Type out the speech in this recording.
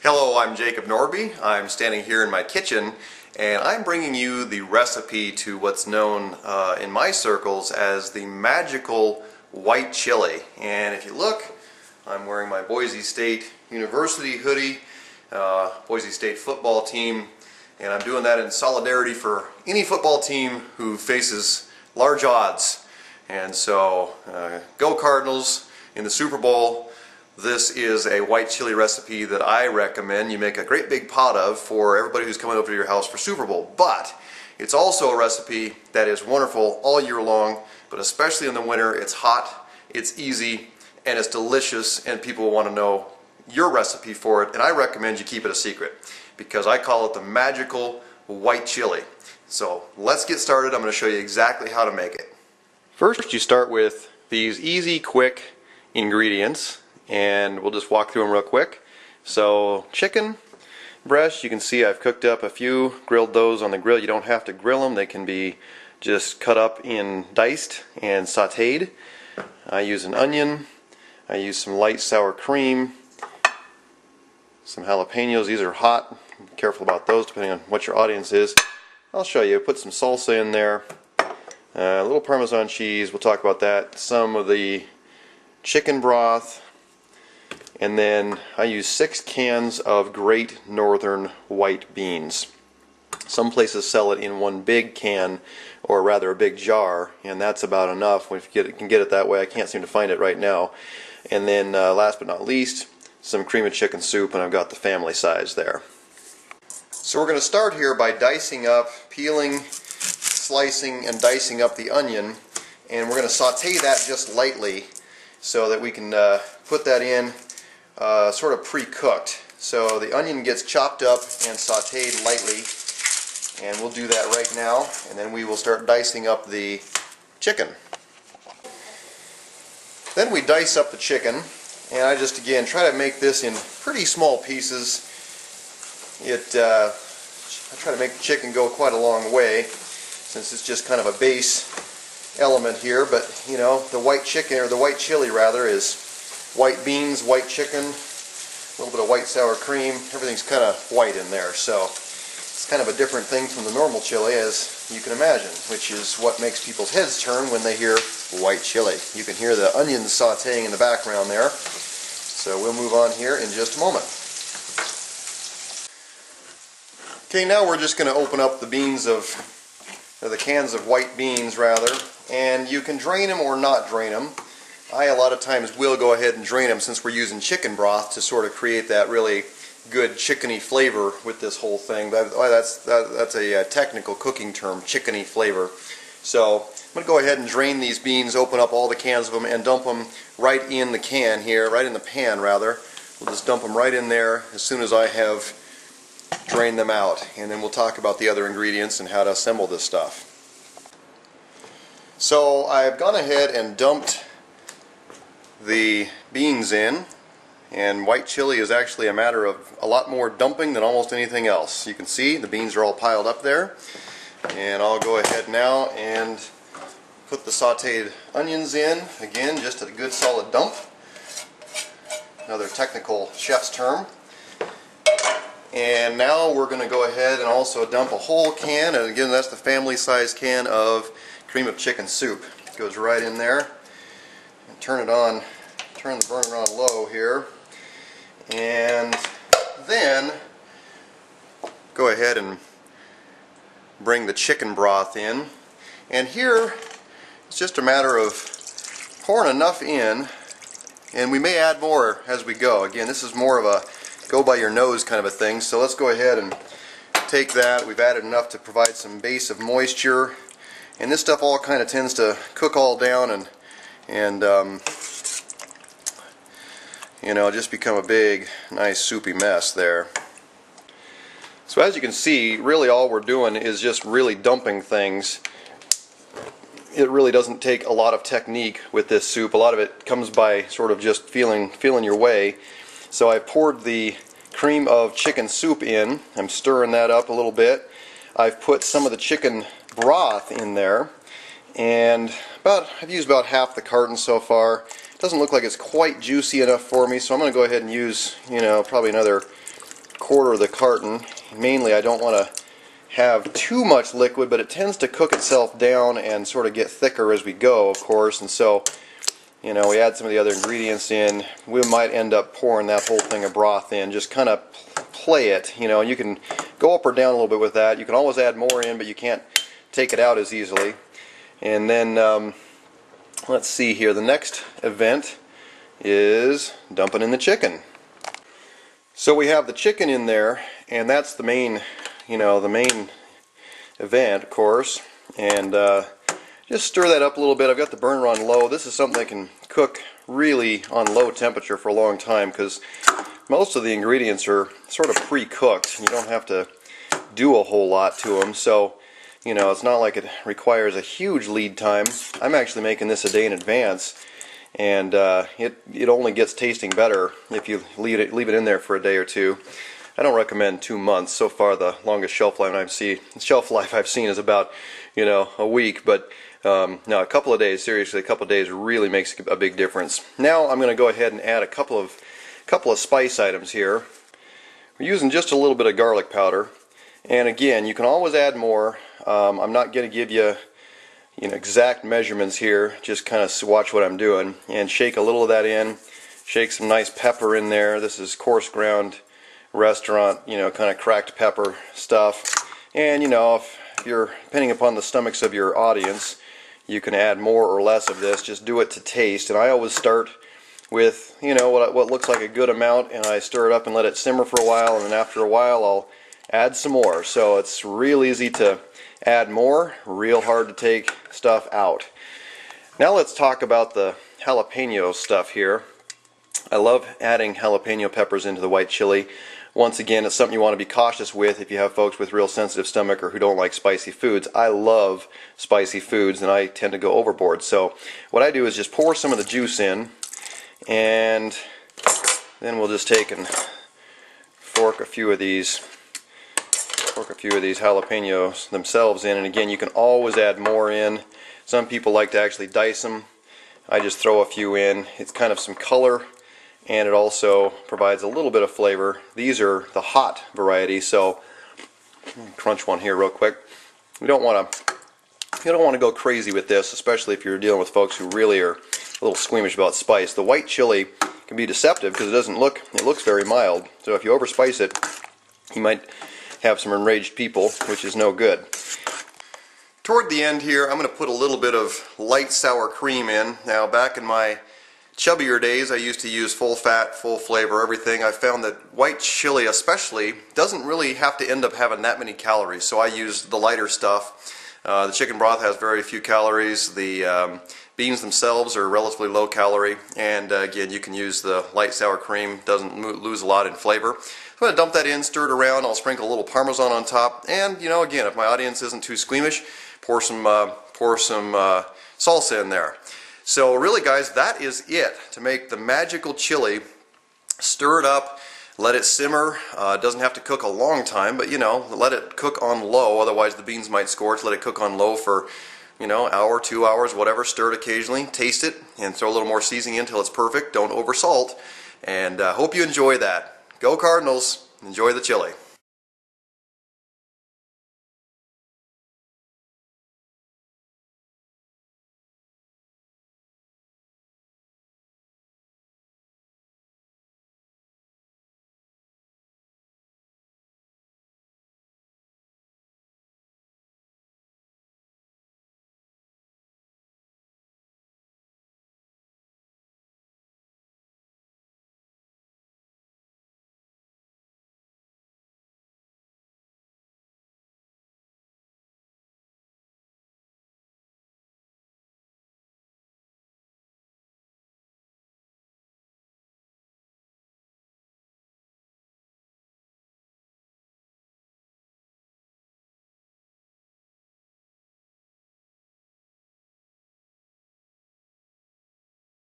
Hello, I'm Jacob Nordby. I'm standing here in my kitchen and I'm bringing you the recipe to what's known in my circles as the magical white chili. And if you look, I'm wearing my Boise State University hoodie, Boise State football team, and I'm doing that in solidarity for any football team who faces large odds. And so, go Cardinals in the Super Bowl. This is a white chili recipe that I recommend you make a great big pot of for everybody who's coming over to your house for Super Bowl. But it's also a recipe that is wonderful all year long, but especially in the winter. It's hot, it's easy, and it's delicious, and people want to know your recipe for it. And I recommend you keep it a secret because I call it the magical white chili. So let's get started. I'm going to show you exactly how to make it. First, you start with these easy, quick ingredients, and we'll just walk through them real quick. So chicken breast, you can see I've cooked up a few, grilled those on the grill. You don't have to grill them, they can be just cut up in diced and sauteed. I use an onion, I use some light sour cream, some jalapenos. These are hot, be careful about those depending on what your audience is. I'll show you, put some salsa in there, a little Parmesan cheese, we'll talk about that, some of the chicken broth, and then I use 6 cans of Great Northern white beans. Some places sell it in one big can, or rather a big jar, and that's about enough if you can get it that way. I can't seem to find it right now. And then last but not least, some cream of chicken soup, and I've got the family size there. So we're going to start here by dicing up, peeling, slicing, and dicing up the onion, and we're going to saute that just lightly so that we can put that in sort of pre-cooked. So the onion gets chopped up and sauteed lightly, and we'll do that right now, and then we will start dicing up the chicken. Then we dice up the chicken, and I just again try to make this in pretty small pieces. I try to make the chicken go quite a long way since it's just kind of a base element here, but you know, the white chicken, or the white chili rather, is white beans, white chicken, a little bit of white sour cream. Everything's kind of white in there, so it's kind of a different thing from the normal chili, as you can imagine, which is what makes people's heads turn when they hear white chili. You can hear the onions sauteing in the background there. So we'll move on here in just a moment. Okay, now we're just going to open up the beans or the cans of white beans rather, and you can drain them or not drain them. I a lot of times will go ahead and drain them since we're using chicken broth to sort of create that really good chickeny flavor with this whole thing. That's a technical cooking term, chickeny flavor. So I'm going to go ahead and drain these beans, open up all the cans of them, and dump them right in the can here, right in the pan rather. We'll just dump them right in there as soon as I have drained them out, and then we'll talk about the other ingredients and how to assemble this stuff. So I've gone ahead and dumped the beans in, and white chili is actually a matter of a lot more dumping than almost anything else. You can see the beans are all piled up there, and I'll go ahead now and put the sauteed onions in, again just a good solid dump, another technical chef's term. And now we're going to go ahead and also dump a whole can, and again that's the family size can of cream of chicken soup. It goes right in there. And turn it on, turn the burner on low here, and then go ahead and bring the chicken broth in. And here it's just a matter of pouring enough in, and we may add more as we go. Again, this is more of a go by your nose kind of a thing, so let's go ahead and take that. We've added enough to provide some base of moisture, and this stuff all kind of tends to cook all down and you know, just become a big nice soupy mess there. So as you can see, really all we're doing is just really dumping things. It really doesn't take a lot of technique with this soup. A lot of it comes by sort of just feeling your way. So I poured the cream of chicken soup in. I'm stirring that up a little bit. I've put some of the chicken broth in there, and I've used about half the carton so far. It doesn't look like it's quite juicy enough for me, so I'm going to go ahead and use, you know, probably another quarter of the carton. Mainly I don't want to have too much liquid, but it tends to cook itself down and sort of get thicker as we go, of course, and so we add some of the other ingredients in. We might end up pouring that whole thing of broth in. Just kind of play it, and you can go up or down a little bit with that. You can always add more in, but you can't take it out as easily. And then let's see here, the next event is dumping in the chicken. So we have the chicken in there, and that's the main the main event, of course, and just stir that up a little bit. I've got the burner on low. This is something that can cook really on low temperature for a long time because most of the ingredients are sort of pre-cooked. You don't have to do a whole lot to them, so it's not like it requires a huge lead time. I'm actually making this a day in advance, and it only gets tasting better if you leave it in there for a day or two. I don't recommend 2 months. So far, the longest shelf life I've seen is about a week. But no, a couple of days. Seriously, a couple of days really makes a big difference. Now I'm going to go ahead and add a couple of spice items here. We're using just a little bit of garlic powder, and again, you can always add more. I'm not going to give you exact measurements here. Just kind of watch what I'm doing and shake a little of that in. Shake some nice pepper in there. This is coarse ground restaurant, kind of cracked pepper stuff. And if you're, depending upon the stomachs of your audience, you can add more or less of this. Just do it to taste. And I always start with what looks like a good amount, and I stir it up and let it simmer for a while, and then after a while I'll add some more. So it's real easy to add more, real hard to take stuff out. Now let's talk about the jalapeno stuff here. I love adding jalapeno peppers into the white chili. Once again, it's something you want to be cautious with if you have folks with real sensitive stomach or who don't like spicy foods. I love spicy foods, and I tend to go overboard. So what I do is just pour some of the juice in, and then we'll just take and fork a few of these jalapenos themselves in. And again, you can always add more in. Some people like to actually dice them. I just throw a few in. It's kind of some color, and it also provides a little bit of flavor. These are the hot variety, so crunch one here real quick. You don't want to go crazy with this, especially if you're dealing with folks who really are a little squeamish about spice. The white chili can be deceptive because it looks very mild. So if you overspice it, you might have some enraged people, which is no good. Toward the end here, I'm going to put a little bit of light sour cream in. Now, back in my chubbier days, I used to use full fat, full flavor, everything. I found that white chili especially doesn't really have to end up having that many calories, so I use the lighter stuff. The chicken broth has very few calories. The beans themselves are relatively low calorie, and again, you can use the light sour cream. Doesn't lose a lot in flavor. I'm going to dump that in, stir it around. I'll sprinkle a little Parmesan on top, and again, if my audience isn't too squeamish, pour some salsa in there. So really, guys, that is it to make the magical chili. Stir it up, let it simmer. It doesn't have to cook a long time, but let it cook on low, otherwise the beans might scorch. Let it cook on low for hour, 2 hours, whatever. Stir it occasionally, taste it, and throw a little more seasoning in until it's perfect. Don't over salt, and hope you enjoy that. Go Cardinals, enjoy the chili.